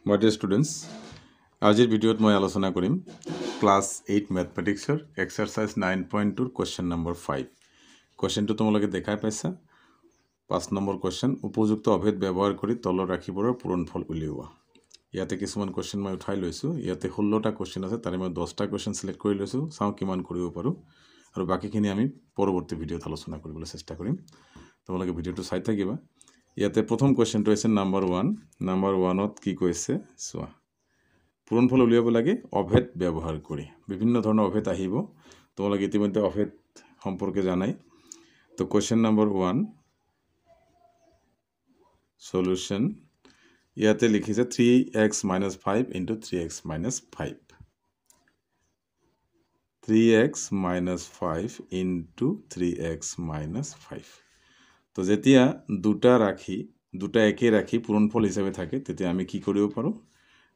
My dear students, আজিৰ ভিডিঅ'ত মই আলোচনা কৰিম ক্লাছ 8 ম্যাথমেটিক্সৰ এক্সাৰসাইজ 9.2 কোৱেশ্চন নম্বৰ 5 কোৱেশ্চনটো তোমালোকে দেখাই পাইছা 5 নম্বৰ কোৱেশ্চন উপযুক্ত অভেদ ব্যৱহাৰ কৰি তলৰ ৰাশিবোৰৰ পূৰণফল উলিওৱা ইয়াতে কিছুমান কোৱেশ্চন মই উঠাই লৈছো ইয়াতে 16টা কোৱেশ্চন আছে তাৰে মই 10টা কোৱেশ্চন সিলেক্ট কৰি লৈছো চাও কিমান কৰিব পাৰো আৰু বাকিখিনি আমি পৰৱৰ্তী ভিডিঅ'ত আলোচনা কৰিবলৈ চেষ্টা কৰিম তোমালোকে ভিডিঅ'টো চাই থাকিবা ইয়াতে প্ৰথম কোৱেশ্চনটো আছে নম্বৰ 1 ত কি কৈছে চোৱা পূৰণফল উলিয়াব লাগে অভেদ ব্যৱহাৰ কৰি বিভিন্ন ধৰণৰ অভেদ আহিব তোমালোকে ইতিমধ্যে অভেদ সম্পৰ্কে জানাই তো কোৱেশ্চন নম্বৰ 1 সলিউশন ইয়াতে লিখিছে 3x - 5 * 3x - 5 3x - 5 * 3x - 5 তো যেতিয়া দুটা একে ৰাখি পূৰণফল হিচাপে থাকে তেতিয়া আমি কি কৰিব পাৰো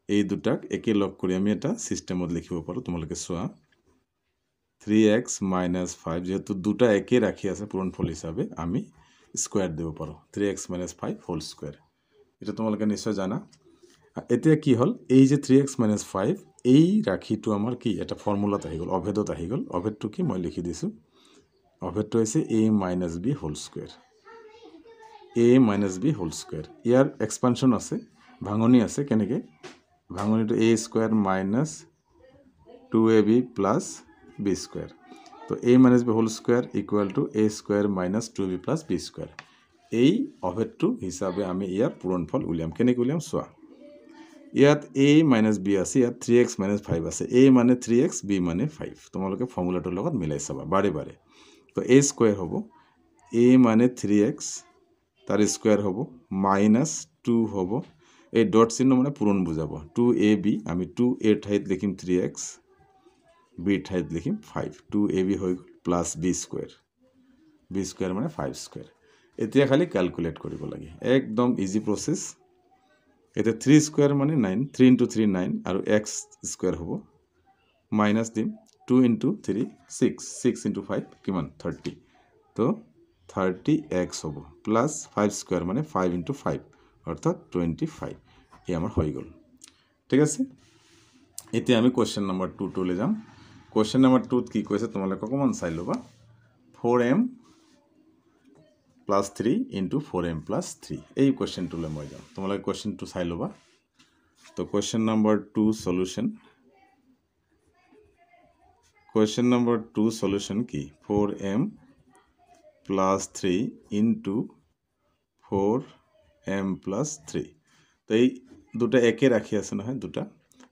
এই দুটাক একে লগ কৰি আমি এটা সিস্টেমত লিখিব পাৰো তোমালোকে চোৱা 3x - 5 যেহেতু দুটা একে ৰাখি আছে পূৰণফল হিচাপে আমি স্কয়াৰ দিব পাৰো 3x - 5 হোল স্কয়াৰ এটা তোমালোকে নিশ্চয় জানা এতিয়া কি হল এই যে 3x - 5 এই ৰাখিটো আমাৰ কি এটা ফৰ্মুলাত আহি গল অভেদত আহি গল অভেদটো কি মই লিখি দিছো অভেদটো হৈছে a - b whole square a - b whole square ইয়াৰ এক্সপানশন আছে ভাঙনি আছে কেনেকে ভাঙনিটো a square minus 2ab plus b square তো a - b whole square equal to a square minus 2b plus b square এই অভেদটো হিসাবে আমি ইয়াৰ পূৰণফল উলিয়াম কেনেকৈ উলিয়াম চোৱা ইয়াত a - b আছে ইয়াত 3x - 5 আছে a মানে 3x b মানে 5 তোমালোকে ফৰ্মুলাটোৰ লগত মিলাই চাবা বাৰে বাৰে তো a স্কয়াৰ হ'ব a মানে 3x তার স্কয়ার হ'ব মাইনাস 2 হ'ব এই ডট চিহ্ন মানে পূরণ বুঝাবো 2ab আমি 2a ঠাইত লিখিম 3x b ঠাইত লিখিম 5 2ab হৈ গল প্লাস b স্কয়ার মানে 5 স্কয়ার এতিয়া খালি ক্যালকুলেট কৰিব লাগে একদম ইজি প্ৰসেস এটা 3 স্কয়াৰ মানে 9 3 * 3 9 আৰু x স্কয়ার হ'ব মাইনাস দিম 2 * 3 6 6 * 5 কিমান 30 তো 30x হ'ব প্লাস 5 স্কয়ার মানে 5 * 5 অর্থাৎ 25 এই আমার হয়ে গেল ঠিক আছে এতিয়া আমি কোশ্চেন নাম্বার 2 টলে যাম কোশ্চেন নাম্বার 2 কি কইছে তোমালোকে অকমান চাই লবা 4m + 3 * 4m + 3 এই কোশ্চেন টলে মই যাম তোমালোকে কোশ্চেন 2 চাই লবা তো question number 2 solution question number 2 solution কি 4m + 3 * 4m + 3 তো এই দুটা একে রাখি আছে নহয় দুটা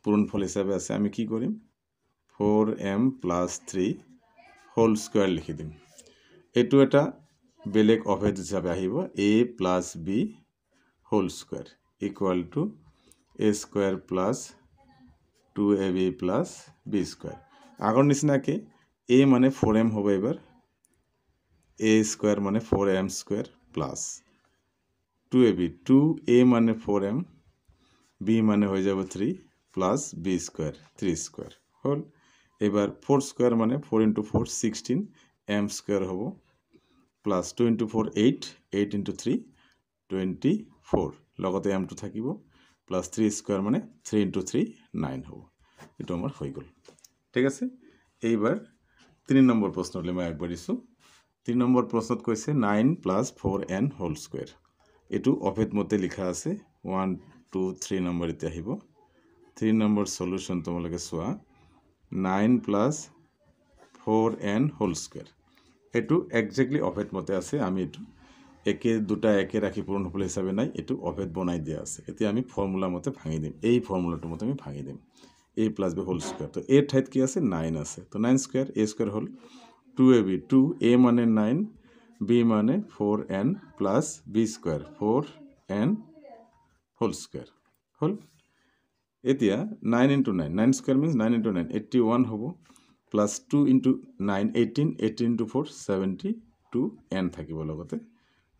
পূৰণফল হিচাপে আছে আমি কি কৰিম 4m + 3 হোল স্কয়াৰ লিখি দিম এটো এটা বেলেগ অভেদ হিচাপে আহিব a + b whole square equal to a square + 2ab + b square আগৰ নিচিনাকে a মানে 4m হ'ব এবাৰ a স্কয়ার মানে 4m square plus 2ab 2a মানে 4m b মানে হয়ে যাব 3 প্লাস b স্কয়ার 3 স্কয়ার হল এবার 4 স্কয়ার মানে 4 * 4 16 m স্কয়ার হবে প্লাস 2 * 4 8 8 * 3 24 লগতে m2 থাকিব প্লাস 3 স্কয়ার মানে 3 * 3 9 হবে এটা আমার হয়ে গেল ঠিক আছে এইবার 3 নম্বৰ প্ৰশ্নলৈ মই আগবাঢ়িছো 3 নম্বৰ প্ৰশ্নত কৈছে 9 + 4n হোল স্কয়াৰ এটো অভেদ মতে লিখা আছে 1 2 3 নম্বৰ ইতে আহিব 3 নম্বৰ সলিউশন তোমালোকে চোৱা 9 + 4n হোল স্কয়াৰ এটো এক্স্যাক্টলি অভেদ মতে আছে আমি এটো একে দুটা একে ৰাখি পূৰণফল হিচাপে নাই এটো অভেদ বনাই দিয়া আছে এতিয়া আমি ফৰ্মুলা মতে ভাঙি দিম এই ফৰ্মুলাটো মতে আমি ভাঙি দিম a + b হোল স্কয়ার তো a ঠাইত কি আছে 9 আছে তো 9 square a square hall 2ab 2a মানে 9 b মানে 4n plus b square 4n whole square হল এতিয়া 9 * 9 9 স্কয়ার means 9 * 9 81 হ'ব প্লাস 2 * 9 18 18 * 4 72 n থাকিব লগতে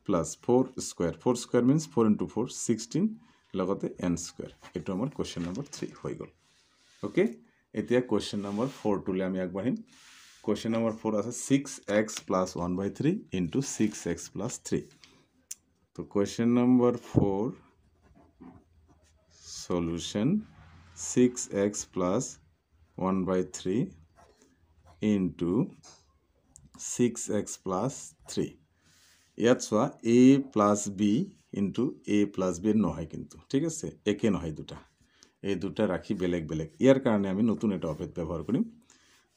প্লাস 4 স্কয়ার means 4 * 4 16 লগতে n স্কয়ার এটো আমাৰ কোশ্চেন নম্বৰ 3 হৈ গল ওকে এতিয়া কোশ্চেন নম্বৰ 4 টলে আমি আগবাঢ়িম কোশ্চেন নম্বৰ 4 আছে 6x + 1/3 * 6x + 3 তো question number 4 solution 6x plus 1 by 3 into 6x plus 3 ইয়াত চোৱা a plus b into a plus b নহয় কিন্তু ঠিক আছে একে নহয় দুটা এই দুটা ৰাখি বেলেগ বেলেগ ইয়াৰ কাৰণে আমি নতুন এটা অভেদ ব্যৱহাৰ কৰিম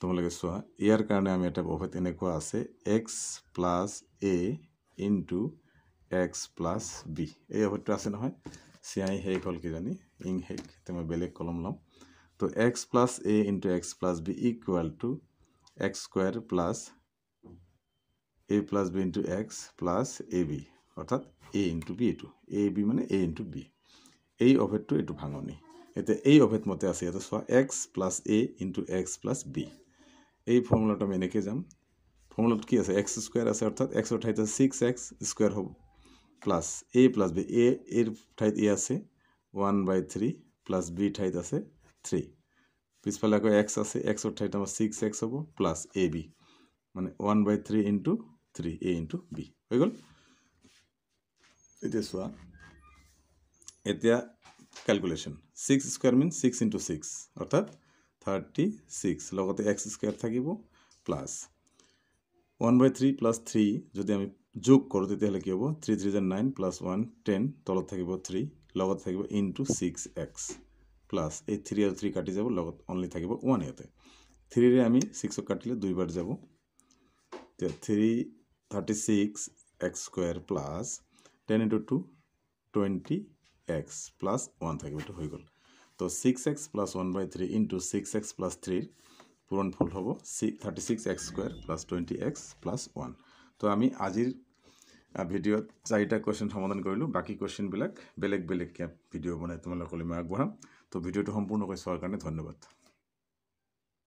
তোমালোকে চোৱা ইয়াৰ কাৰণে আমি এটা অভেদ এনেকুৱা আছে x plus a into x plus b এই অভেদটো আছে নহয় চিআই শেষ হ'ল কি জানি ইং শেষ মই বেলেগ কলম লম তো x plus a into x plus b equal to x square plus a plus b into x plus ab অর্থাৎ a into b এটো ab মানে a into b এই অভেদটো এটো ভাঙনি এতে এই অভেদ মতে আছে এটা সোয়া x plus a into x plus b এই ফর্মুলাটা আমি এনেকে যাম ফর্মুলাটা কি আছে x স্কয়ার আছে অর্থাৎ x এর ঠাইতে 6x স্কয়ার হবে plus a plus b a এর ঠাইতে a আছে 1/3 plus b ঠাইতে আছে 3 পিছফালে কো x আছে x এর ঠাইতে আমার 6x হবে প্লাস ab মানে 1/3 into 3 a into b হয়ে গেল এটা সোয়া এটা ক্যালকুলেশন 6 স্কয়ার মিন 6 into 6 অর্থাৎ 36 লগতে x স্কয়ার থাকিব প্লাস 1/3 plus 3 যদি আমি যোগ কৰো তেতিয়াহলে কি হ'ব 3 3 is 9 plus 1 10 তলত থাকিব 3 লগত থাকিব into 6x plus এই 3 আৰু 3 কাটি যাব লগত only থাকিব 1 ইয়াতে 3 ৰে আমি 6 কাটিলে দুইবাৰ যাব তে 3 36x square plus 10 into 2 20x plus 1 থাকিব তো হৈ গল তো 6x plus 1/3 into 6x plus 3 পূরণ ফল হব 36x square plus 20x plus 1 তো আমি আজিৰ ভিডিওত 4টা কোৱেশ্চন সমাধান কৰিলো বাকি কোৱেশ্চন বিলাক বেলেগ বেলেগ ভিডিও বনাই তোমালোকলৈ মই আগবঢ়াম তো ভিডিওটো সম্পূৰ্ণকৈ চোৱাৰ কাৰণে ধন্যবাদ